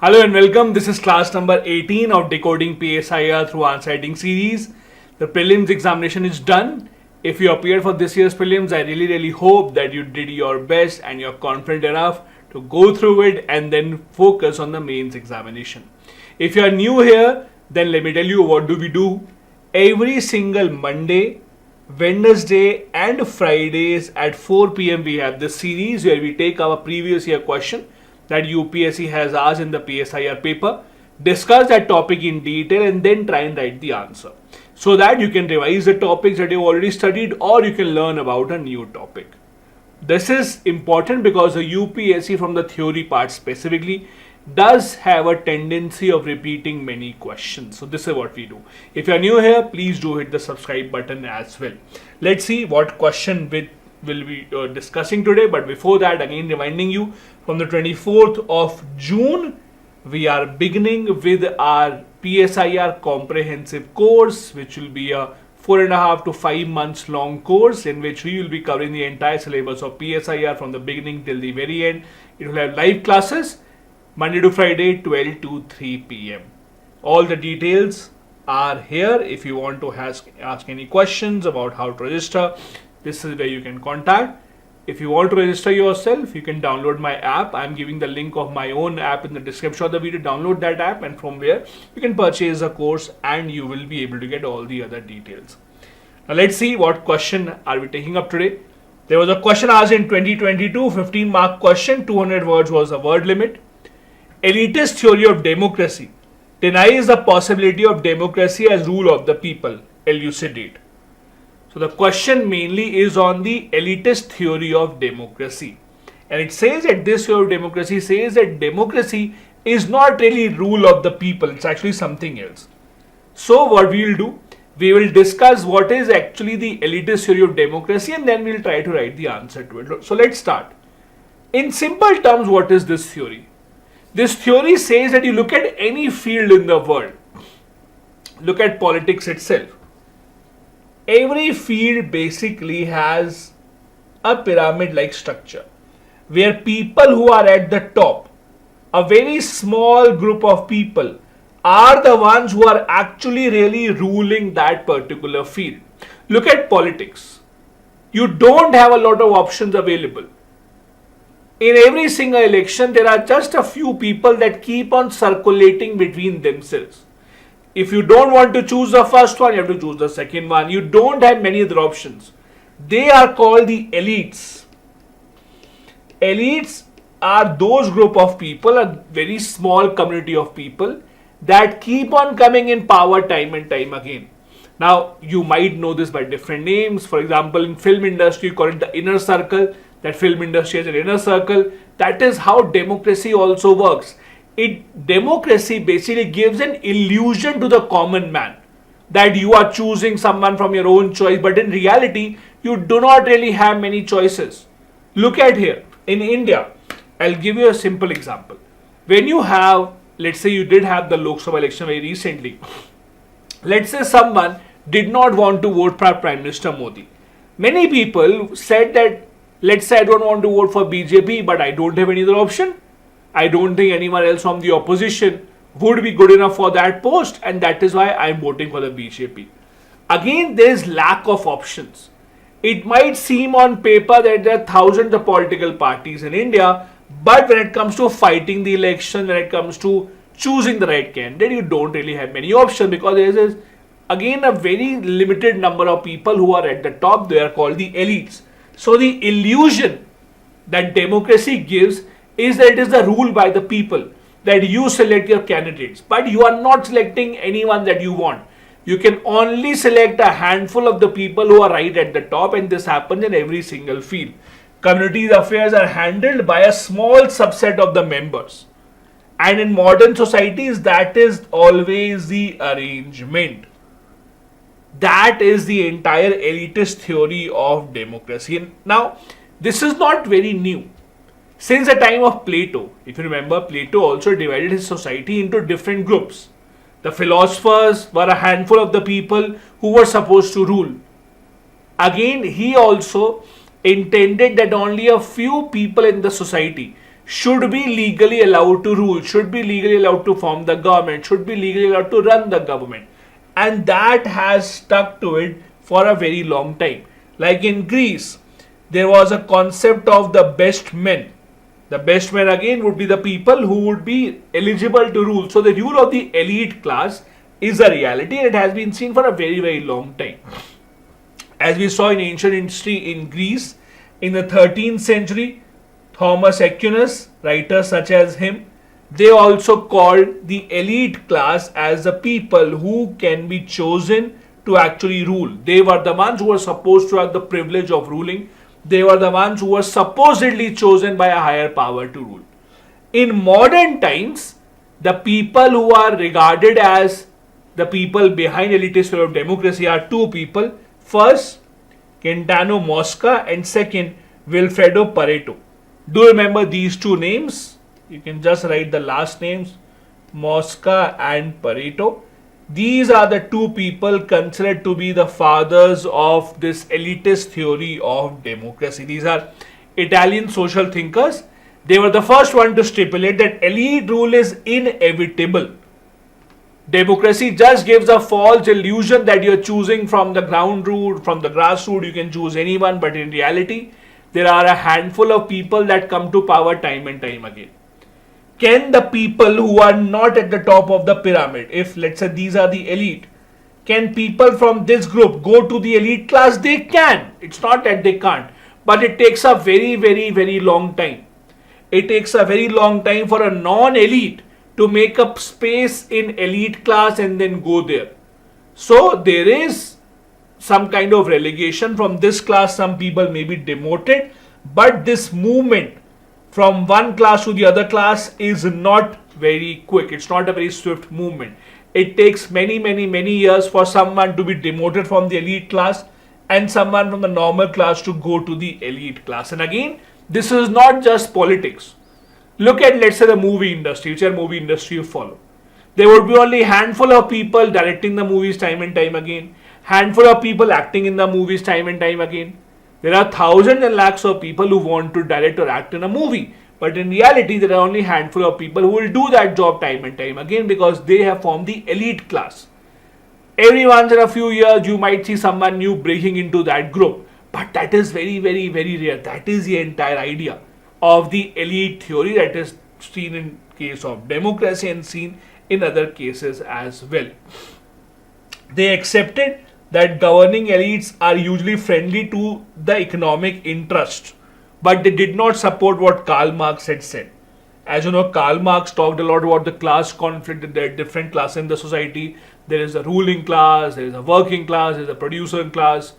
Hello and welcome. This is class number 18 of Decoding PSIR through answer writing series. The prelims examination is done. If you appeared for this year's prelims, I really hope that you did your best and you're confident enough to go through it and then focus on the mains examination. If you are new here, then let me tell you what do we do. Every single Monday, Wednesday and Fridays at 4 p.m. we have this series where we take our previous year question that UPSC has asked in the PSIR paper, discuss that topic in detail and then try and write the answer. So that you can revise the topics that you've already studied or you can learn about a new topic. This is important because the UPSC from the theory part specifically does have a tendency of repeating many questions. So this is what we do. If you are new here, please do hit the subscribe button as well. Let's see what question we'll be discussing today. But before that, again reminding you, from the 24th of June, we are beginning with our PSIR comprehensive course, which will be a 4.5 to 5 months long course in which we will be covering the entire syllabus of PSIR from the beginning till the very end. It will have live classes Monday to Friday, 12 to 3 p.m. All the details are here. If you want to ask any questions about how to register, this is where you can contact. If you want to register yourself, you can download my app. I'm giving the link of my own app in the description of the video. Download that app and from where you can purchase a course and you will be able to get all the other details. Now let's see what question are we taking up today. There was a question asked in 2022, 15 mark question, 200 words was the word limit. Elitist Theory of Democracy denies the possibility of democracy as rule of the people. Elucidate. So the question mainly is on the elitist theory of democracy. And it says that this theory of democracy says that democracy is not really rule of the people. It's actually something else. So what we will do, we will discuss what is actually the elitist theory of democracy and then we'll try to write the answer to it. So let's start. In simple terms, what is this theory? This theory says that you look at any field in the world. Look at politics itself. Every field basically has a pyramid-like structure where people who are at the top, a very small group of people, are the ones who are actually really ruling that particular field. Look at politics. You don't have a lot of options available. In every single election, there are just a few people that keep on circulating between themselves. If you don't want to choose the first one, you have to choose the second one. You don't have many other options. They are called the elites. Elites are those group of people, a very small community of people that keep on coming in power time and time again. Now, you might know this by different names. For example, in film industry, you call it the inner circle. That film industry has an inner circle. That is how democracy also works. Democracy basically gives an illusion to the common man that you are choosing someone from your own choice, but in reality, you do not really have many choices. Look at here. In India, I'll give you a simple example. When you have, let's say you did have the Lok Sabha election very recently. Let's say someone did not want to vote for Prime Minister Modi. Many people said that, let's say I don't want to vote for BJP, but I don't have any other option. I don't think anyone else from the opposition would be good enough for that post, and that is why I'm voting for the BJP. Again, there is lack of options. It might seem on paper that there are thousands of political parties in India, but when it comes to fighting the election, when it comes to choosing the right candidate, you don't really have many options because there is again a very limited number of people who are at the top. They are called the elites. So the illusion that democracy gives is that it is the rule by the people, that you select your candidates, but you are not selecting anyone that you want. You can only select a handful of the people who are right at the top, and this happens in every single field. Community affairs are handled by a small subset of the members. And in modern societies, that is always the arrangement. That is the entire elitist theory of democracy. And now, this is not very new. Since the time of Plato, if you remember, Plato also divided his society into different groups. The philosophers were a handful of the people who were supposed to rule. Again, he also intended that only a few people in the society should be legally allowed to rule, should be legally allowed to form the government, should be legally allowed to run the government. And that has stuck to it for a very long time. Like in Greece, there was a concept of the best men. The best men again would be the people who would be eligible to rule. So the rule of the elite class is a reality, and it has been seen for a very, very long time. As we saw in ancient history in Greece, in the 13th century, Thomas Aquinas, writers such as him, they also called the elite class as the people who can be chosen to actually rule. They were the ones who were supposed to have the privilege of ruling. They were the ones who were supposedly chosen by a higher power to rule. In modern times, the people who are regarded as the people behind Elitist Theory of Democracy are two people. First, Gaetano Mosca, and second, Wilfredo Pareto. Do you remember these two names? You can just write the last names, Mosca and Pareto. These are the two people considered to be the fathers of this elitist theory of democracy. These are Italian social thinkers. They were the first one to stipulate that elite rule is inevitable. Democracy just gives a false illusion that you're choosing from the ground root, from the grassroots, you can choose anyone, but in reality, there are a handful of people that come to power time and time again. Can the people who are not at the top of the pyramid, if let's say these are the elite, can people from this group go to the elite class? They can. It's not that they can't. But it takes a very, very, very long time. It takes a very long time for a non-elite to make up space in elite class and then go there. So there is some kind of relegation from this class. Some people may be demoted, but this movement from one class to the other class is not very quick. It's not a very swift movement. It takes many, many, many years for someone to be demoted from the elite class and someone from the normal class to go to the elite class. And again, this is not just politics. Look at, let's say, the movie industry, whichever movie industry you follow. There would be only a handful of people directing the movies time and time again. Handful of people acting in the movies time and time again. There are thousands and lakhs of people who want to direct or act in a movie. But in reality, there are only a handful of people who will do that job time and time again because they have formed the elite class. Every once in a few years, you might see someone new breaking into that group. But that is very, very, very rare. That is the entire idea of the elite theory that is seen in case of democracy and seen in other cases as well. They accepted that governing elites are usually friendly to the economic interest, but they did not support what Karl Marx had said. As you know, Karl Marx talked a lot about the class conflict, that there are different classes in the society. There is a ruling class, there is a working class, there is a producer class.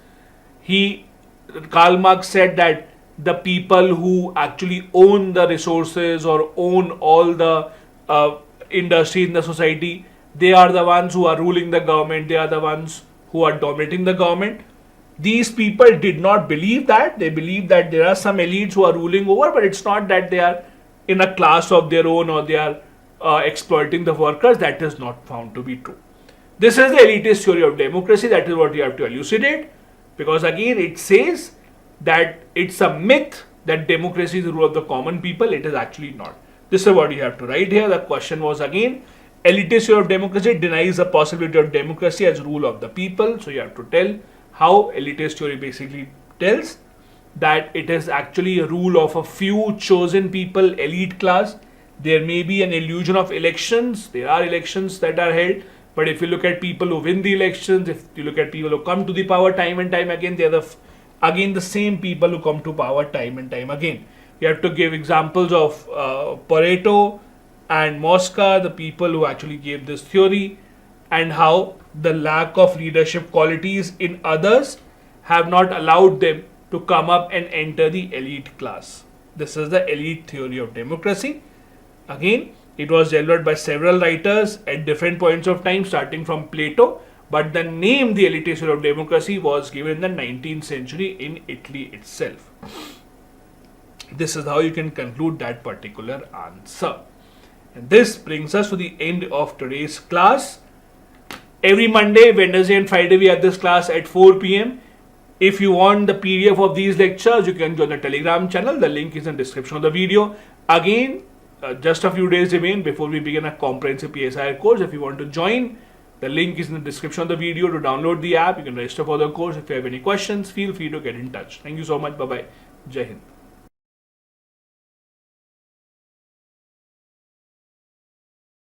Karl Marx said that the people who actually own the resources or own all the industry in the society, they are the ones who are ruling the government, they are the ones who are dominating the government. These people did not believe that. They believe that there are some elites who are ruling over, but it's not that they are in a class of their own or they are exploiting the workers. That is not found to be true. This is the elitist theory of democracy. That is what you have to elucidate, because again it says that it's a myth that democracy is the rule of the common people. It is actually not. This is what you have to write here. The question was again, elitist theory of democracy denies the possibility of democracy as rule of the people. So you have to tell how elitist theory basically tells that it is actually a rule of a few chosen people, elite class. There may be an illusion of elections. There are elections that are held. But if you look at people who win the elections, if you look at people who come to the power time and time again, they are again the same people who come to power time and time again. You have to give examples of Pareto and Mosca, the people who actually gave this theory, and how the lack of leadership qualities in others have not allowed them to come up and enter the elite class. This is the elite theory of democracy. Again, it was developed by several writers at different points of time, starting from Plato, but the name the elitist theory of democracy was given in the 19th century in Italy itself. This is how you can conclude that particular answer. And this brings us to the end of today's class. Every Monday, Wednesday and Friday we have this class at 4 p.m. If you want the PDF of these lectures, you can join the Telegram channel. The link is in the description of the video. Again, just a few days remain before we begin a comprehensive PSIR course. If you want to join, the link is in the description of the video to download the app. You can register for the course. If you have any questions, feel free to get in touch. Thank you so much. Bye-bye. Jai Hind.